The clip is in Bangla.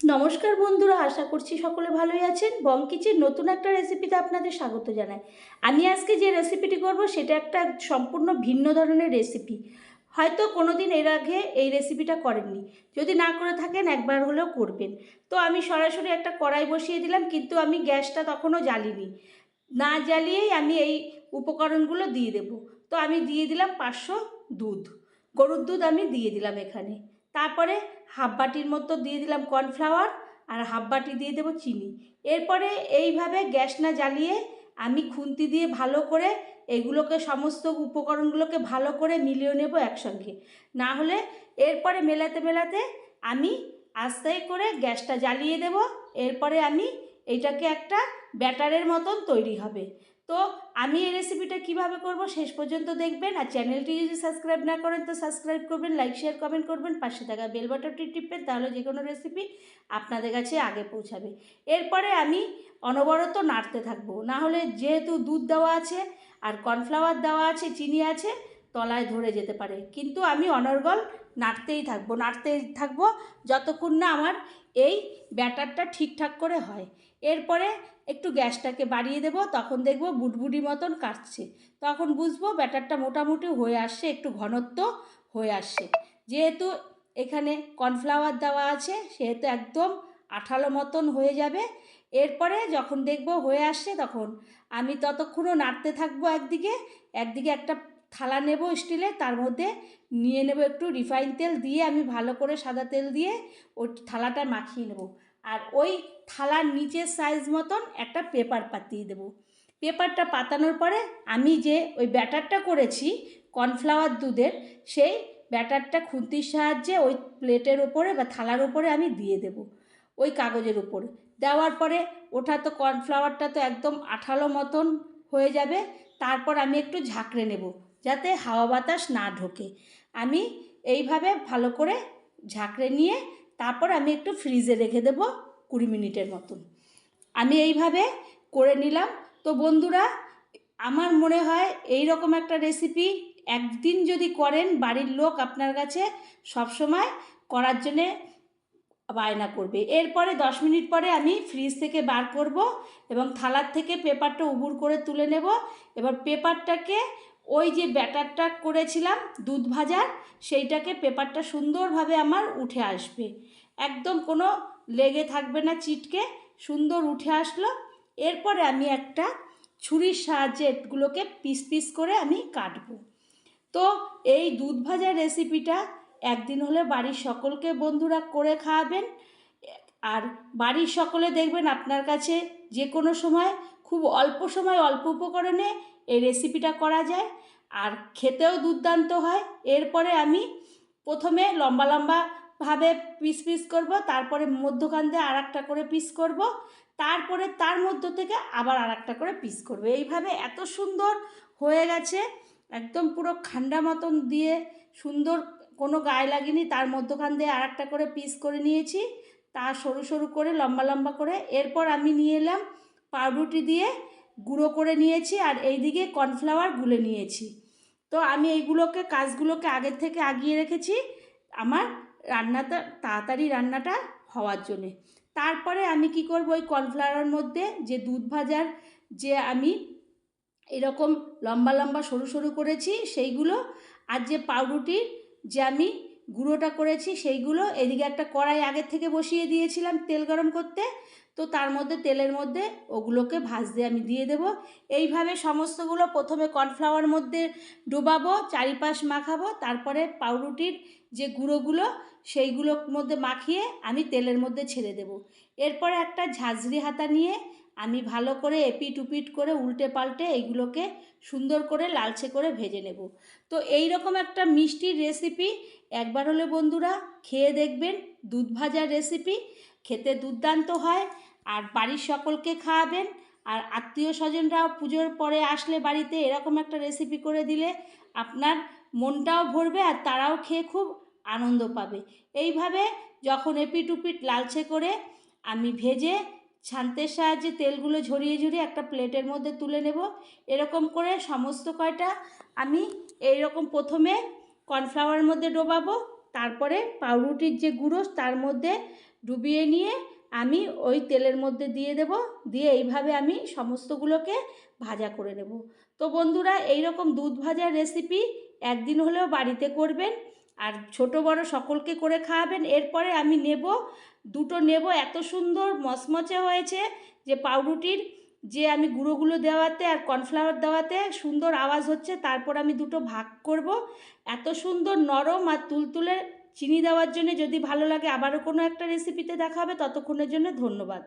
নমস্কার বন্ধুরা, আশা করছি সকলে ভালোই আছেন। বং কিচেন নতুন একটা রেসিপিতে আপনাদের স্বাগত জানাই। আমি আজকে যে রেসিপিটি করব সেটা একটা সম্পূর্ণ ভিন্ন ধরনের রেসিপি। হয়তো কোনোদিন এর আগে এই রেসিপিটা করেননি, যদি না করে থাকেন একবার হলেও করবেন। তো আমি সরাসরি একটা কড়াই বসিয়ে দিলাম, কিন্তু আমি গ্যাসটা তখনও জ্বালিনি। না জ্বালিয়েই আমি এই উপকরণগুলো দিয়ে দেব। তো আমি দিয়ে দিলাম 500 দুধ, গরুর দুধ আমি দিয়ে দিলাম এখানে। তারপরে হাফ বাটির মতো দিয়ে দিলাম কর্নফ্লাওয়ার, আর হাফ বাটি দিয়ে দেবো চিনি। এরপরে এইভাবে গ্যাস না জ্বালিয়ে আমি খুন্তি দিয়ে ভালো করে এগুলোকে, সমস্ত উপকরণগুলোকে ভালো করে মিলিয়ে নেব একসঙ্গে। না হলে এরপরে মেলাতে মেলাতে আমি আস্তে করে গ্যাসটা জ্বালিয়ে দেব। এরপরে আমি এইটাকে একটা ব্যাটারের মতন তৈরি হবে। তো আমি এই রেসিপিটা কিভাবে করব শেষ পর্যন্ত দেখবেন। আর চ্যানেলটি যদি সাবস্ক্রাইব না করেন তো সাবস্ক্রাইব করবেন, লাইক শেয়ার কমেন্ট করবেন, পাশে থাকা বেল বাটনটি টিপবেন, তাহলে যে কোনো রেসিপি আপনাদের কাছে আগে পৌঁছাবে। এরপরে আমি অনবরত নাড়তে থাকবো, না হলে যেহেতু দুধ দেওয়া আছে আর কর্নফ্লাওয়ার দেওয়া আছে, চিনি আছে, তলায় ধরে যেতে পারে। কিন্তু আমি অনর্গল নাড়তেই থাকবো যতক্ষণ না আমার এই ব্যাটারটা ঠিকঠাক করে হয়। এরপরে একটু গ্যাসটাকে বাড়িয়ে দেব, তখন দেখব বুটবুটি মতন কাটছে, তখন বুঝবো ব্যাটারটা মোটামুটি হয়ে আসছে, একটু ঘনত্ব হয়ে আসছে। যেহেতু এখানে কর্নফ্লাওয়ার দেওয়া আছে সেহেতু একদম আঠালো মতন হয়ে যাবে। এরপরে যখন দেখব হয়ে আসছে তখন আমি ততক্ষণও নাড়তে থাকবো। একদিকে একদিকে একটা থালা নেব স্টিলে, তার মধ্যে নিয়ে নেব একটু রিফাইন তেল, দিয়ে আমি ভালো করে সাদা তেল দিয়ে ওই থালাটা মাখিয়ে নেব। আর ওই থালার নিচের সাইজ মতন একটা পেপার পাতিয়ে দেব। পেপারটা পাতানোর পরে আমি যে ওই ব্যাটারটা করেছি কর্নফ্লাওয়ার দুধের, সেই ব্যাটারটা খুন্তির সাহায্যে ওই প্লেটের ওপরে বা থালার ওপরে আমি দিয়ে দেব, ওই কাগজের উপরে। দেওয়ার পরে ওটা তো কর্নফ্লাওয়ারটা তো একদম আঠালো মতন হয়ে যাবে। তারপর আমি একটু ঝাঁকড়ে নেব যাতে হাওয়া বাতাস না ঢোকে। আমি এইভাবে ভালো করে ঝাঁকড়ে নিয়ে তারপর আমি একটু ফ্রিজে রেখে দেবো 20 মিনিটের মতন। আমি এইভাবে করে নিলাম। তো বন্ধুরা, আমার মনে হয় এই রকম একটা রেসিপি একদিন যদি করেন, বাড়ির লোক আপনার কাছে সবসময় করার জন্যে বায়না করবে। এরপরে 10 মিনিট পরে আমি ফ্রিজ থেকে বার করব এবং থালার থেকে পেপারটা উবুর করে তুলে নেব। এবার পেপারটাকে ওই যে ব্যাটারটা করেছিলাম দুধ ভাজার, সেইটাকে পেপারটা সুন্দরভাবে আমার উঠে আসবে, একদম কোনো লেগে থাকবে না, চিটকে সুন্দর উঠে আসলো। এরপরে আমি একটা ছুরির সাহায্যে এগুলোকে পিস পিস করে আমি কাটবো। তো এই দুধ ভাজা রেসিপিটা একদিন হলে বাড়ির সকলকে বন্ধুরা করে খাওয়াবেন। আর বাড়ির সকলে দেখবেন আপনার কাছে যে কোনো সময় খুব অল্প সময় অল্প উপকরণে এই রেসিপিটা করা যায়, আর খেতেও দুর্দান্ত হয়। এরপরে আমি প্রথমে লম্বা লম্বাভাবে পিস পিস করব, তারপরে মধ্যখান দিয়ে আর একটা করে পিস করব, তারপরে তার মধ্য থেকে আবার আর একটা করে পিস করব। এইভাবে এত সুন্দর হয়ে গেছে, একদম পুরো খান্ডা মতন দিয়ে সুন্দর, কোনো গায়ে লাগেনি। তার মধ্যখান দিয়ে আর একটা করে পিস করে নিয়েছি, তা সরু সরু করে লম্বা লম্বা করে। এরপর আমি নিয়ে এলাম পাউরুটি দিয়ে গুঁড়ো করে নিয়েছি, আর এইদিকে কর্নফ্লাওয়ার গুলে নিয়েছি। তো আমি এইগুলোকে, কাজগুলোকে আগের থেকে আগিয়ে রেখেছি আমার রান্নাটা তাড়াতাড়ি রান্নাটা হওয়ার জন্যে। তারপরে আমি কি করব, ওই কর্নফ্লাওয়ারের মধ্যে যে দুধ ভাজার যে আমি এরকম লম্বা লম্বা সরু সরু করেছি সেইগুলো, আর যে পাউরুটির যে আমি গুঁড়োটা করেছি সেইগুলো, এদিকে একটা কড়াই আগের থেকে বসিয়ে দিয়েছিলাম তেল গরম করতে। তো তার মধ্যে তেলের মধ্যে ওগুলোকে ভাজতে আমি দিয়ে দেব। এইভাবে সমস্তগুলো প্রথমে কর্নফ্লাওয়ার মধ্যে ডোবাবো, চারিপাশ মাখাবো, তারপরে পাউরুটির যে গুঁড়োগুলো সেইগুলোর মধ্যে মাখিয়ে আমি তেলের মধ্যে ছেড়ে দেব। এরপরে একটা ঝাঁঝরি হাতা নিয়ে আমি ভালো করে এপিট উপিট করে উল্টে পাল্টে এইগুলোকে সুন্দর করে লালচে করে ভেজে নেব। তো এই রকম একটা মিষ্টির রেসিপি একবার হলে বন্ধুরা খেয়ে দেখবেন। দুধ ভাজার রেসিপি খেতে দুর্দান্ত হয়, আর বাড়ির সকলকে খাওয়াবেন। আর আত্মীয় স্বজনরাও পুজোর পরে আসলে বাড়িতে এরকম একটা রেসিপি করে দিলে আপনার মনটাও ভরবে, আর তারাও খেয়ে খুব আনন্দ পাবে। এইভাবে যখন এপিট উপিট লালচে করে আমি ভেজে ছান্তের সাহায্যে তেলগুলো ঝরিয়ে ঝরিয়ে একটা প্লেটের মধ্যে তুলে নেব। এরকম করে সমস্ত কয়টা আমি এইরকম প্রথমে কর্নফ্লাওয়ারের মধ্যে ডোবাবো, তারপরে পাউরুটির যে গুঁড়ো তার মধ্যে ডুবিয়ে নিয়ে আমি ওই তেলের মধ্যে দিয়ে দেব, দিয়ে এইভাবে আমি সমস্তগুলোকে ভাজা করে নেব। তো বন্ধুরা, এইরকম দুধ ভাজার রেসিপি একদিন হলেও বাড়িতে করবেন আর ছোট বড় সকলকে করে খাওয়াবেন। এরপরে আমি নেব, দুটো নেব, এত সুন্দর মচমচে হয়েছে যে পাউরুটির যে আমি গুঁড়োগুলো দেওয়াতে আর কর্নফ্লাওয়ার দেওয়াতে সুন্দর আওয়াজ হচ্ছে। তারপর আমি দুটো ভাগ করব। এত সুন্দর নরম আর তুলতুলে। চিনি দেওয়ার জন্য, যদি ভালো লাগে আবারও কোনো একটা রেসিপিতে দেখা হবে। ততক্ষণের জন্য ধন্যবাদ।